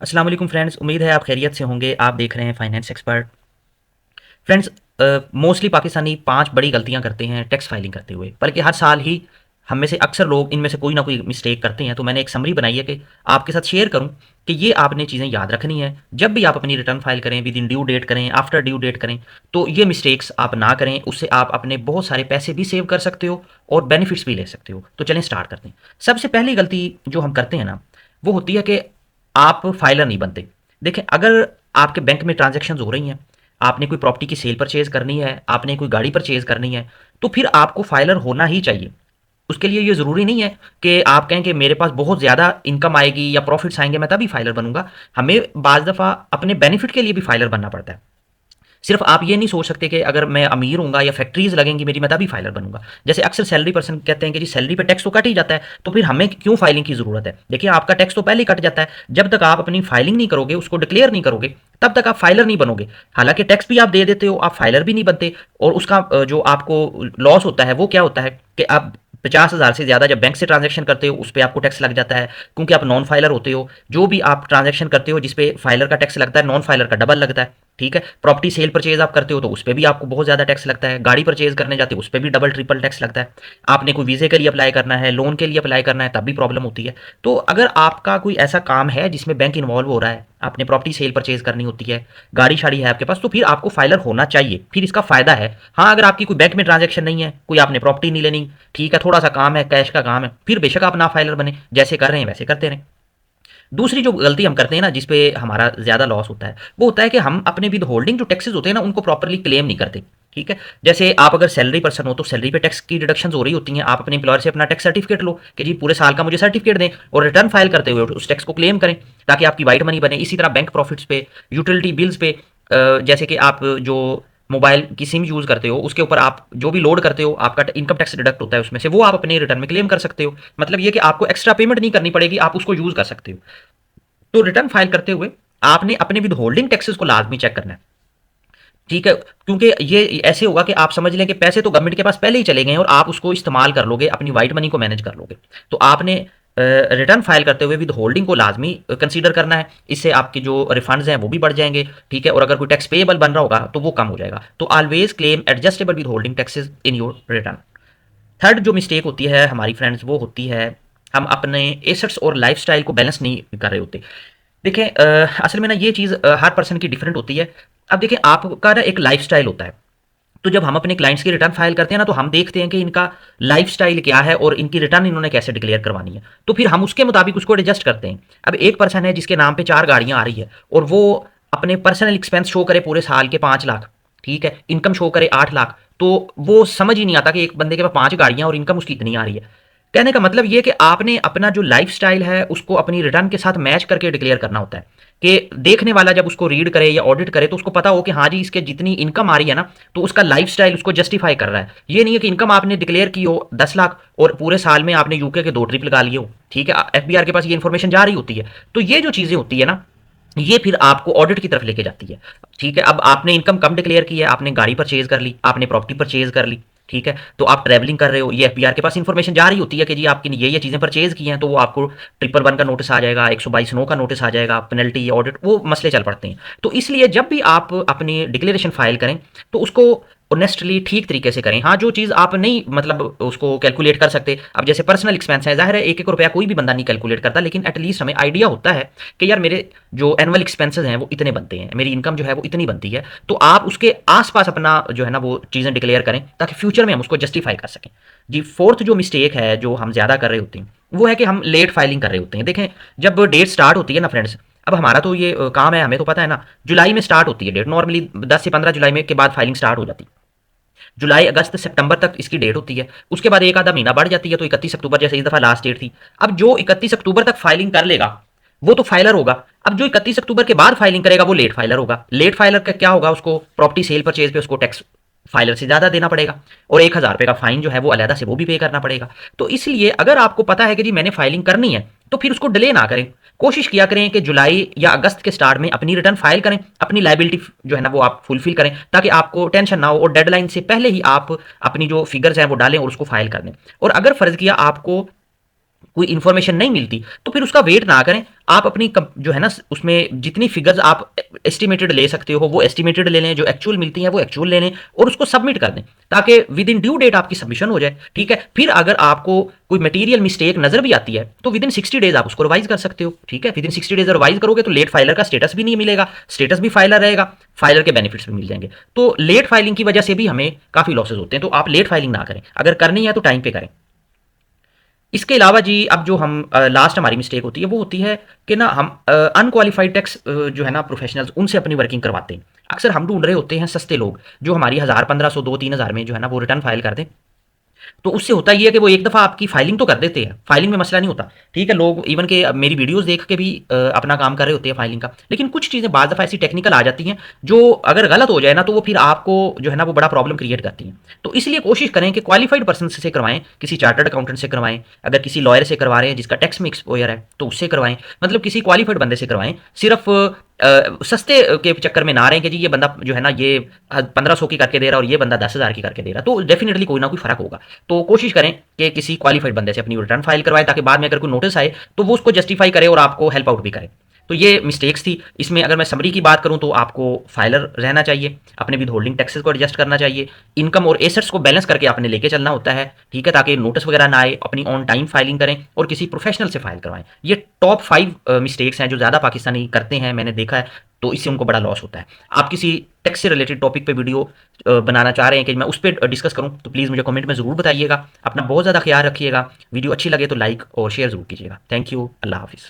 अस्सलाम वालेकुम फ्रेंड्स, उम्मीद है आप खैरियत से होंगे। आप देख रहे हैं finance expert. Friends, mostly Pakistani 5 बड़ी गलतियां करते हैं टैक्स फाइलिंग करते हुए, बल्कि हर साल ही हम में से अक्सर लोग इनमें से कोई ना कोई मिस्टेक करते हैं। तो मैंने एक समरी बनाई है कि आपके साथ शेयर करूं कि ये आपने चीज़ें याद रखनी है। जब भी आप अपनी रिटर्न फाइल करें, विद इन ड्यू डेट करें, आफ्टर ड्यू डेट करें, तो ये मिस्टेक्स आप ना करें। उससे आप अपने बहुत सारे पैसे भी सेव कर सकते हो और बेनिफिट्स भी ले सकते हो। तो चलें स्टार्ट करते हैं। सबसे पहली गलती जो हम करते हैं ना, वो होती है कि आप फाइलर नहीं बनते। देखें, अगर आपके बैंक में ट्रांजैक्शंस हो रही हैं, आपने कोई प्रॉपर्टी की सेल परचेज करनी है, आपने कोई गाड़ी परचेज करनी है, तो फिर आपको फाइलर होना ही चाहिए। उसके लिए ये ज़रूरी नहीं है कि आप कहें कि मेरे पास बहुत ज़्यादा इनकम आएगी या प्रॉफिट्स आएंगे मैं तभी फाइलर बनूंगा। हमें बाज़ दफ़ा अपने बेनिफिट के लिए भी फाइलर बनना पड़ता है। सिर्फ आप ये नहीं सोच सकते कि अगर मैं अमीर हूँगा या फैक्ट्रीज लगेंगी मेरी मैं तभी फाइलर बनूंगा। जैसे अक्सर सैलरी पर्सन कहते हैं कि जी सैलरी पे टैक्स तो कट ही जाता है, तो फिर हमें क्यों फाइलिंग की ज़रूरत है। देखिए, आपका टैक्स तो पहले ही कट जाता है। जब तक आप अपनी फाइलिंग नहीं करोगे, उसको डिक्लेयर नहीं करोगे, तब तक आप फाइलर नहीं बनोगे। हालांकि टैक्स भी आप दे देते हो, आप फाइलर भी नहीं बनते। और उसका जो आपको लॉस होता है वो क्या होता है कि आप 50,000 से ज़्यादा जब बैंक से ट्रांजैक्शन करते हो उस पर आपको टैक्स लग जाता है, क्योंकि आप नॉन फाइलर होते हो। जो भी आप ट्रांजैक्शन करते हो जिसपे फाइलर का टैक्स लगता है, नॉन फाइलर का डबल लगता है। ठीक है, प्रॉपर्टी सेल परचेज आप करते हो तो उस पर भी आपको बहुत ज़्यादा टैक्स लगता है। गाड़ी परचेज करने जाते हो उस पर भी डबल ट्रिपल टैक्स लगता है। आपने कोई वीज़े के लिए अप्लाई करना है, लोन के लिए अप्लाई करना है, तब भी प्रॉब्लम होती है। तो अगर आपका कोई ऐसा काम है जिसमें बैंक इन्वॉल्व हो रहा है, आपने प्रॉपर्टी सेल परचेज करनी होती है, गाड़ी शाड़ी है आपके पास, तो फिर आपको फाइलर होना चाहिए। फिर इसका फ़ायदा है। हाँ, अगर आपकी कोई बैंक में ट्रांजेक्शन नहीं है, कोई आपने प्रॉपर्टी नहीं लेनी, ठीक है, थोड़ा सा काम है, कैश का काम है, फिर बेशक आप ना फाइलर बने, जैसे कर रहे हैं वैसे करते रहें। दूसरी जो गलती हम करते हैं ना, जिस पे हमारा ज़्यादा लॉस होता है, वो होता है कि हम अपने विद होल्डिंग जो टैक्सेस होते हैं ना, उनको प्रॉपर्ली क्लेम नहीं करते। ठीक है, जैसे आप अगर सैलरी पर्सन हो तो सैलरी पे टैक्स की डिडक्शन हो रही होती हैं। आप अपने एम्प्लॉयर से अपना टैक्स सर्टिफिकेट लो कि जी पूरे साल का मुझे सर्टिफिकेट दें, और रिटर्न फाइल करते हुए उस टैक्स को क्लेम करें, ताकि आपकी वाइट मनी बने। इसी तरह बैंक प्रॉफिट्स पे, यूटिलिटी बिल्स पे, जैसे कि आप जो मोबाइल की सिम यूज़ करते हो उसके ऊपर आप जो भी लोड करते हो, आपका इनकम टैक्स डिडक्ट होता है उसमें से, वो आप अपने रिटर्न में क्लेम कर सकते हो। मतलब ये कि आपको एक्स्ट्रा पेमेंट नहीं करनी पड़ेगी, आप उसको यूज़ कर सकते हो। तो रिटर्न फाइल करते हुए आपने अपने विद होल्डिंग टैक्सेस को लाजमी चेक करना है। ठीक है, क्योंकि ये ऐसे होगा कि आप समझ लें कि पैसे तो गवर्नमेंट के पास पहले ही चले गए हैं और आप उसको इस्तेमाल कर लोगे, अपनी वाइट मनी को मैनेज कर लोगे। तो आपने रिटर्न फाइल करते हुए विद होल्डिंग को लाजमी कंसीडर करना है। इससे आपके जो रिफंड्स हैं वो भी बढ़ जाएंगे। ठीक है, और अगर कोई टैक्स पेएबल बन रहा होगा तो वो कम हो जाएगा। तो always claim adjustable with holding taxes in your return. Third जो मिस्टेक होती है हमारी फ्रेंड्स, वो होती है हम अपने एसेट्स और लाइफस्टाइल को बैलेंस नहीं कर रहे होते। देखें, असल में ना ये चीज़ हर पर्सन की डिफरेंट होती है। अब देखें, आपका ना एक लाइफस्टाइल होता है। तो जब हम अपने क्लाइंट्स की रिटर्न फाइल करते हैं ना, तो हम देखते हैं कि इनका लाइफस्टाइल क्या है और इनकी रिटर्न इन्होंने कैसे डिक्लेयर करवानी है। तो फिर हम उसके मुताबिक उसको एडजस्ट करते हैं। अब एक पर्सन है जिसके नाम पे 4 गाड़ियां आ रही है, और वो अपने पर्सनल एक्सपेंस शो करे पूरे साल के 5 लाख, ठीक है, इनकम शो करे 8 लाख, तो वो समझ ही नहीं आता कि एक बंदे के पास 5 गाड़ियां और इनकम उसकी इतनी आ रही है। कहने का मतलब ये कि आपने अपना जो लाइफस्टाइल है उसको अपनी रिटर्न के साथ मैच करके डिक्लेयर करना होता है, कि देखने वाला जब उसको रीड करे या ऑडिट करे तो उसको पता हो कि हाँ जी, इसके जितनी इनकम आ रही है ना, तो उसका लाइफस्टाइल उसको जस्टिफाई कर रहा है। ये नहीं है कि इनकम आपने डिक्लेयर की हो 10 लाख और पूरे साल में आपने यूके के 2 ट्रिप लगा लिए हो। ठीक है, एफबीआर के पास ये इन्फॉर्मेशन जा रही होती है। तो ये जो चीज़ें होती है ना, ये फिर आपको ऑडिट की तरफ लेके जाती है। ठीक है, अब आपने इनकम कम डिक्लेयर की है, आपने गाड़ी परचेज कर ली, आपने प्रॉपर्टी परचेज कर ली, ठीक है, तो आप ट्रैवलिंग कर रहे हो, ये एफबीआर के पास इन्फॉर्मेशन जा रही होती है कि जी आपकी ये चीज़ें परचेज की हैं, तो वो आपको 111 का नोटिस आ जाएगा, 122(9) का नोटिस आ जाएगा, पेनल्टी ऑडिट वो मसले चल पड़ते हैं। तो इसलिए जब भी आप अपनी डिक्लेरेशन फाइल करें तो उसको ऑनेस्टली ठीक तरीके से करें। हाँ, जो चीज़ आप नहीं मतलब उसको कैलकुलेट कर सकते, अब जैसे पर्सनल एक्सपेंस है, जाहिर है एक एक रुपया कोई भी बंदा नहीं कैलकुलेट करता, लेकिन एटलीस्ट हमें आइडिया होता है कि यार मेरे जो एनुअल एक्सपेंसेस हैं वो इतने बनते हैं, मेरी इनकम जो है वो इतनी बनती है। तो आप उसके आसपास अपना जो है ना वो चीज़ें डिक्लेयर करें, ताकि फ्यूचर में हम उसको जस्टिफाई कर सकें। जी, फोर्थ जो मिस्टेक है जो हम ज़्यादा कर रहे होते हैं, वो है कि हम लेट फाइलिंग कर रहे होते हैं। देखें, जब डेट स्टार्ट होती है ना फ्रेंड्स, अब हमारा तो ये काम है, हमें तो पता है ना, जुलाई में स्टार्ट होती है डेट, नॉर्मली 10 से 15 जुलाई में के बाद फाइलिंग स्टार्ट हो जाती है। जुलाई, अगस्त, सितंबर तक इसकी डेट होती है। उसके बाद एक आधा महीना बढ़ जाती है, तो 31 अक्टूबर जैसे इस दफ़ा लास्ट डेट थी। अब जो 31 अक्टूबर तक फाइलिंग कर लेगा वो तो फाइलर होगा। अब जो 31 अक्टूबर के बाद फाइलिंग करेगा वो लेट फाइलर होगा। लेट फाइलर का क्या होगा, उसको प्रॉपर्टी सेल परचेज पे उसको टैक्स फाइलर से ज़्यादा देना पड़ेगा, और 1,000 रुपये का फाइन जो है वो अलहदा से वो भी पे करना पड़ेगा। तो इसलिए अगर आपको पता है कि जी मैंने फाइलिंग करनी है, तो फिर उसको डिले ना करें। कोशिश किया करें कि जुलाई या अगस्त के स्टार्ट में अपनी रिटर्न फाइल करें, अपनी लाइबिलिटी जो है ना वो आप फुलफिल करें, ताकि आपको टेंशन ना हो, और डेडलाइन से पहले ही आप अपनी जो फिगर्स हैं वो डालें और उसको फाइल कर दें। और अगर फ़र्ज़ किया आपको कोई इन्फॉर्मेशन नहीं मिलती, तो फिर उसका वेट ना करें। आप अपनी जो है ना उसमें जितनी फिगर्स आप एस्टिमेटेड ले सकते हो वो एस्टिमेटेड ले लें, जो एक्चुअल मिलती हैं वो एक्चुअल ले लें और उसको सबमिट कर दें, ताकि विद इन ड्यू डेट आपकी सबमिशन हो जाए। ठीक है, फिर अगर आपको कोई मटेरियल मिस्टेक नजर भी आती है तो विद इन 60 डेज आप उसको रिवाइज कर सकते हो। ठीक है, विद इन 60 डेज रिवाइज करोगे तो लेट फाइलर का स्टेटस भी नहीं मिलेगा, स्टेटस भी फाइलर रहेगा, फाइलर के बेनिफिट्स भी मिल जाएंगे। तो लेट फाइलिंग की वजह से भी हमें काफी लॉसेज होते हैं, तो आप लेट फाइलिंग ना करें, अगर करनी है तो टाइम पे करें। इसके अलावा जी अब जो हम लास्ट हमारी मिस्टेक होती है वो होती है कि ना हम अनक्वालिफाइड टैक्स जो है ना प्रोफेशनल्स उनसे अपनी वर्किंग करवाते हैं। अक्सर हम ढूंढ रहे होते हैं सस्ते लोग जो हमारी 1000 1500 2 3000 में जो है ना वो रिटर्न फाइल कर दें। तो उससे होता ये है कि वो एक दफ़ा आपकी फाइलिंग तो कर देते हैं, फाइलिंग में मसला नहीं होता। ठीक है, लोग इवन के मेरी वीडियोस देख के भी अपना काम कर रहे होते हैं फाइलिंग का, लेकिन कुछ चीज़ें बाज़ दफ़ा ऐसी टेक्निकल आ जाती हैं जो अगर गलत हो जाए ना तो वो फिर आपको जो है ना वो बड़ा प्रॉब्लम क्रिएट करती हैं। तो इसलिए कोशिश करें कि क्वालिफाइड पर्सन से करवाएं, किसी चार्टर्ड अकाउंटेंट से करवाएं, अगर किसी लॉयर से करवा रहे हैं जिसका टैक्स में एक्सपोजर है तो उससे करवाएं, मतलब किसी क्वालिफाइड बंदे से करवाएं। सिर्फ सस्ते के चक्कर में ना रहें कि जी ये बंदा जो है ना ये 1500 की करके दे रहा है और ये बंदा 10,000 की करके दे रहा है, तो डेफिनेटली कोई ना कोई फर्क होगा। तो कोशिश करें कि किसी क्वालिफाइड बंदे से अपनी रिटर्न फाइल करवाएं, ताकि बाद में अगर कोई नोटिस आए तो वो उसको जस्टिफाई करे और आपको हेल्प आउट भी करे। तो ये मिस्टेक्स थी। इसमें अगर मैं समरी की बात करूं तो आपको फाइलर रहना चाहिए, अपने विद होल्डिंग टैक्सेस को एडजस्ट करना चाहिए, इनकम और एसेट्स को बैलेंस करके आपने लेके चलना होता है। ठीक है, ताकि नोटिस वगैरह ना आए, अपनी ऑन टाइम फाइलिंग करें और किसी प्रोफेशनल से फाइल करवाएं। ये टॉप 5 मिस्टेक्स हैं जो ज़्यादा पाकिस्तानी करते हैं, मैंने देखा है, तो इससे उनको बड़ा लॉस होता है। आप किसी टैक्स से रिलेटेड टॉपिक पे वीडियो बनाना चाह रहे हैं कि मैं उस पर डिस्कस करूं तो प्लीज़ मुझे कमेंट में ज़रूर बताइएगा। अपना बहुत ज़्यादा ख्याल रखिएगा। वीडियो अच्छी लगे तो लाइक और शेयर ज़रूर कीजिएगा। Thank you. अल्लाह हाफिज़।